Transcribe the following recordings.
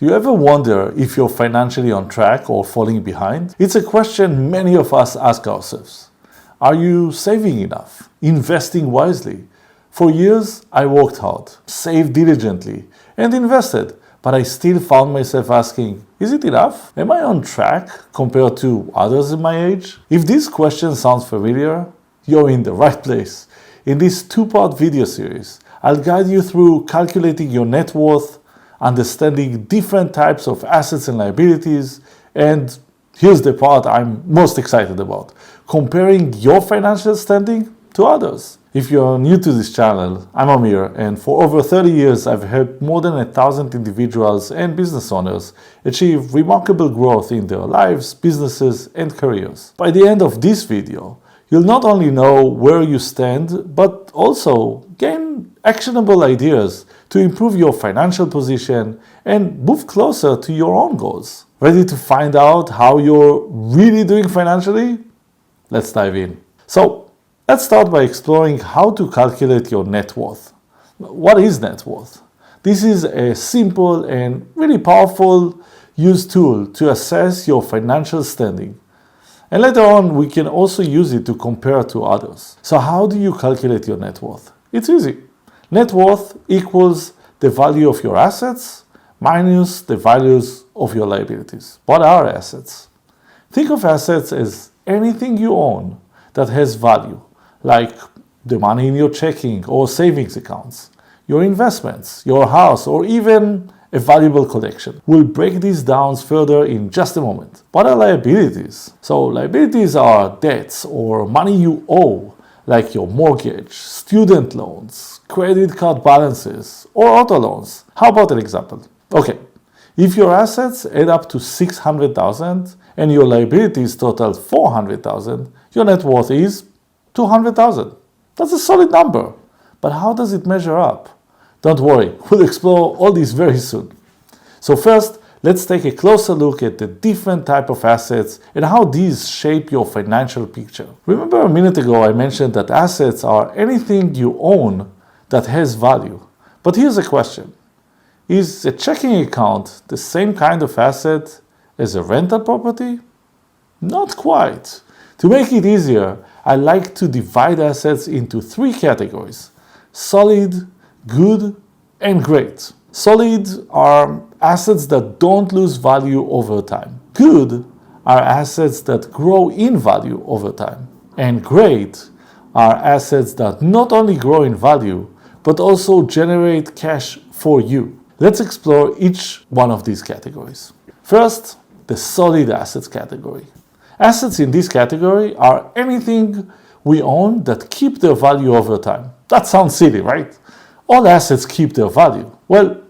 Do you ever wonder if you're financially on track or falling behind? It's a question many of us ask ourselves. Are you saving enough? Investing wisely? For years, I worked hard, saved diligently, and invested, but I still found myself asking, is it enough? Am I on track compared to others in my age? If this question sounds familiar, you're in the right place. In this two-part video series, I'll guide you through calculating your net worth, understanding different types of assets and liabilities, and here's the part I'm most excited about, comparing your financial standing to others. If you're new to this channel, I'm Amir, and for over 30 years I've helped more than 1,000 individuals and business owners achieve remarkable growth in their lives, businesses, and careers. By the end of this video, you'll not only know where you stand, but also gain actionable ideas to improve your financial position and move closer to your own goals. Ready to find out how you're really doing financially? Let's dive in. So, let's start by exploring how to calculate your net worth. What is net worth? This is a simple and really powerful used tool to assess your financial standing. And later on, we can also use it to compare to others. So how do you calculate your net worth? It's easy. Net worth equals the value of your assets minus the values of your liabilities. What are assets? Think of assets as anything you own that has value, like the money in your checking or savings accounts, your investments, your house, or even a valuable collection. We'll break these down further in just a moment. What are liabilities? So liabilities are debts or money you owe, like your mortgage, student loans, credit card balances, or auto loans. How about an example? Okay, if your assets add up to $600,000 and your liabilities total $400,000, your net worth is $200,000. That's a solid number. But how does it measure up? Don't worry, we'll explore all this very soon. So first, let's take a closer look at the different types of assets and how these shape your financial picture. Remember a minute ago I mentioned that assets are anything you own that has value. But here's a question. Is a checking account the same kind of asset as a rental property? Not quite. To make it easier, I like to divide assets into three categories: solid, good, and great. Solid are assets that don't lose value over time. Good are assets that grow in value over time. And great are assets that not only grow in value, but also generate cash for you. Let's explore each one of these categories. First, the solid assets category. Assets in this category are anything we own that keep their value over time. That sounds silly, right? All assets keep their value. Well,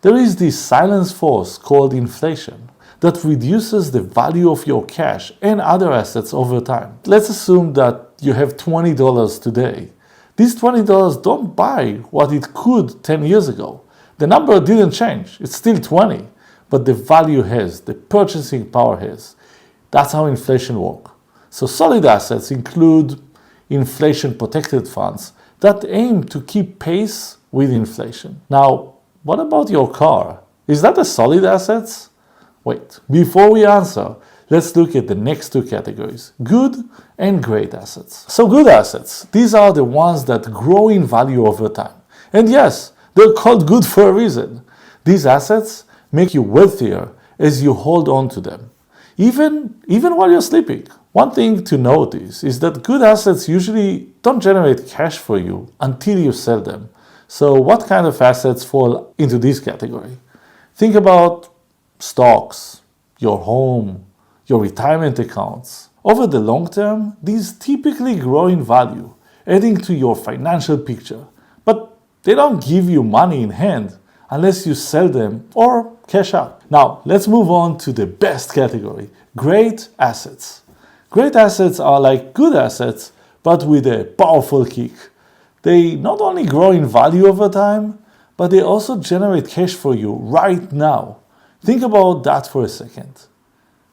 there is this silent force called inflation that reduces the value of your cash and other assets over time. Let's assume that you have $20 today. These $20 don't buy what it could 10 years ago. The number didn't change. It's still 20, but the value has, the purchasing power has. That's how inflation works. So solid assets include inflation-protected funds that aim to keep pace with inflation. Now, what about your car? Is that a solid asset? Wait, before we answer, let's look at the next two categories, good and great assets. So good assets, these are the ones that grow in value over time. And yes, they're called good for a reason. These assets make you wealthier as you hold on to them, even while you're sleeping. One thing to notice is that good assets usually don't generate cash for you until you sell them. So what kind of assets fall into this category? Think about stocks, your home, your retirement accounts. Over the long term, these typically grow in value, adding to your financial picture. But they don't give you money in hand unless you sell them or cash out. Now, let's move on to the best category, great assets. Great assets are like good assets, but with a powerful kick. They not only grow in value over time, but they also generate cash for you right now. Think about that for a second.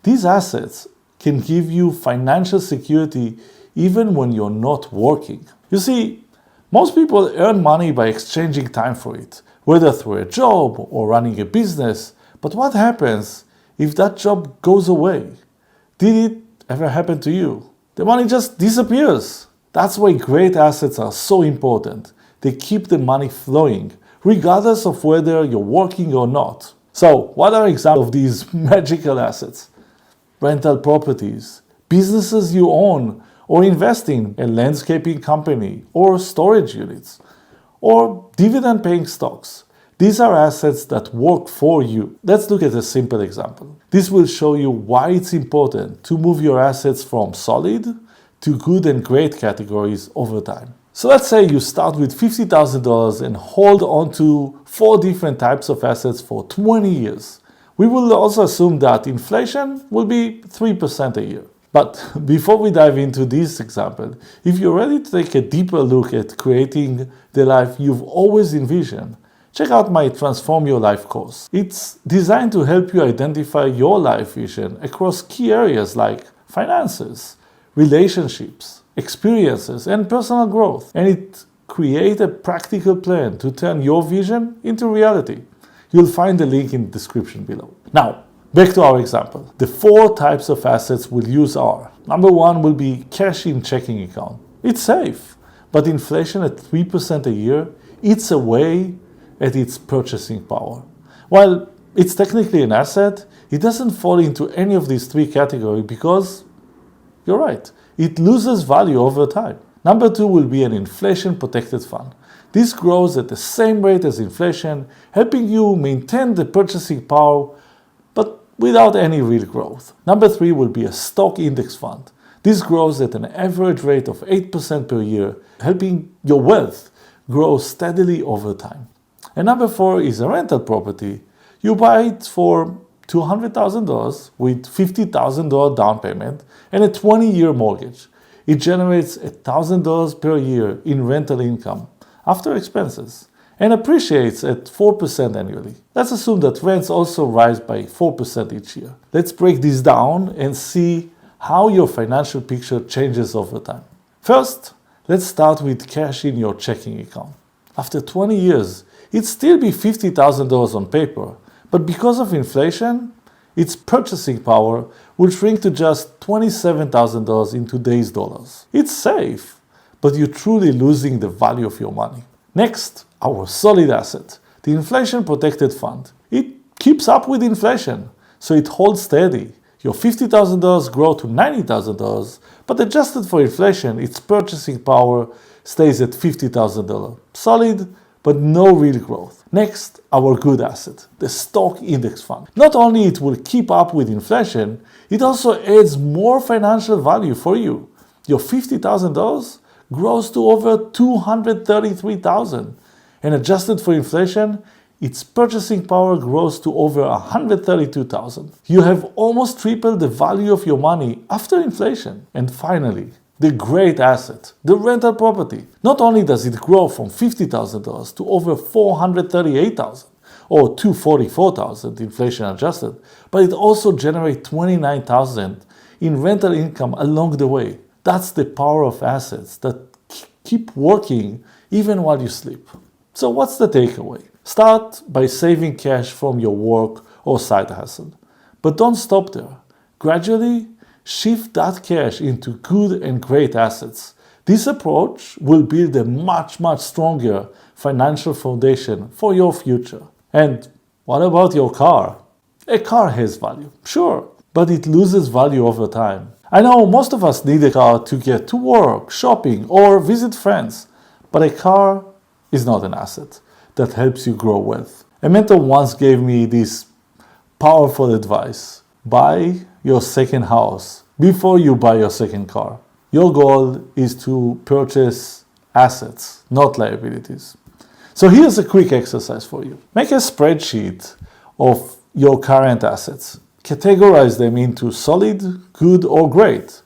These assets can give you financial security even when you're not working. You see, most people earn money by exchanging time for it, whether through a job or running a business, But what happens if that job goes away? Did it ever happen to you? The money just disappears. That's why great assets are so important. They keep the money flowing, regardless of whether you're working or not. So, what are examples of these magical assets? Rental properties, businesses you own or invest in, a landscaping company or storage units, or dividend-paying stocks. These are assets that work for you. Let's look at a simple example. This will show you why it's important to move your assets from solid to good and great categories over time. So let's say you start with $50,000 and hold on to 4 different types of assets for 20 years. We will also assume that inflation will be 3% a year. But before we dive into this example, if you're ready to take a deeper look at creating the life you've always envisioned, check out my Transform Your Life course. It's designed to help you identify your life vision across key areas like finances, relationships, experiences, and personal growth. And it creates a practical plan to turn your vision into reality. You'll find the link in the description below. Now, back to our example. The 4 types of assets we'll use are: number 1 will be cash in checking account. It's safe, but inflation at 3% a year eats away at its purchasing power. While it's technically an asset, it doesn't fall into any of these 3 categories because, you're right, it loses value over time. Number 2 will be an inflation-protected fund. This grows at the same rate as inflation, helping you maintain the purchasing power, but without any real growth. Number 3 will be a stock index fund. This grows at an average rate of 8% per year, helping your wealth grow steadily over time. And number 4 is a rental property. You buy it for $200,000 with $50,000 down payment and a 20-year mortgage. It generates $1,000 per year in rental income after expenses and appreciates at 4% annually. Let's assume that rents also rise by 4% each year. Let's break this down and see how your financial picture changes over time. First, let's start with cash in your checking account. After 20 years, it'd still be $50,000 on paper, but because of inflation, its purchasing power will shrink to just $27,000 in today's dollars. It's safe, but you're truly losing the value of your money. Next, our solid asset, the inflation-protected fund. It keeps up with inflation, so it holds steady. Your $50,000 grow to $90,000, but adjusted for inflation, its purchasing power stays at $50,000. Solid, but no real growth. Next, our good asset, the stock index fund. Not only it will keep up with inflation, it also adds more financial value for you. Your $50,000 grows to over $233,000, and adjusted for inflation, its purchasing power grows to over $132,000. You have almost tripled the value of your money after inflation. And finally, the great asset, the rental property. Not only does it grow from $50,000 to over $438,000 or $244,000 inflation adjusted, but it also generates $29,000 in rental income along the way. That's the power of assets that keep working even while you sleep. So what's the takeaway? Start by saving cash from your work or side hustle. But don't stop there. Gradually, shift that cash into good and great assets. This approach will build a much stronger financial foundation for your future. And what about your car? A car has value, sure, but it loses value over time. I know most of us need a car to get to work, shopping, or visit friends, but a car is not an asset that helps you grow wealth. A mentor once gave me this powerful advice: buy your second house before you buy your second car. Your goal is to purchase assets, not liabilities. So here's a quick exercise for you. Make a spreadsheet of your current assets. Categorize them into solid, good, or great.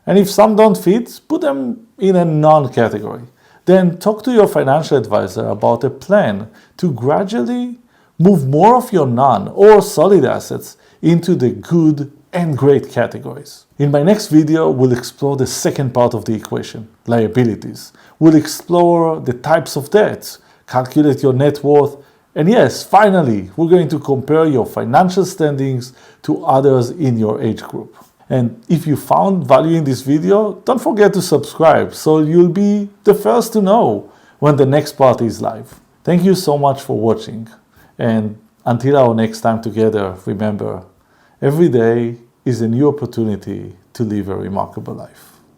And if some don't fit, put them in a non-category. Then talk to your financial advisor about a plan to gradually move more of your non or solid assets into the good and great categories. In my next video, we'll explore the second part of the equation, liabilities. We'll explore the types of debts, calculate your net worth, And yes, finally, we're going to compare your financial standings to others in your age group. And if you found value in this video, don't forget to subscribe so you'll be the first to know when the next part is live. Thank you so much for watching. And until our next time together, remember, every day is a new opportunity to live a remarkable life.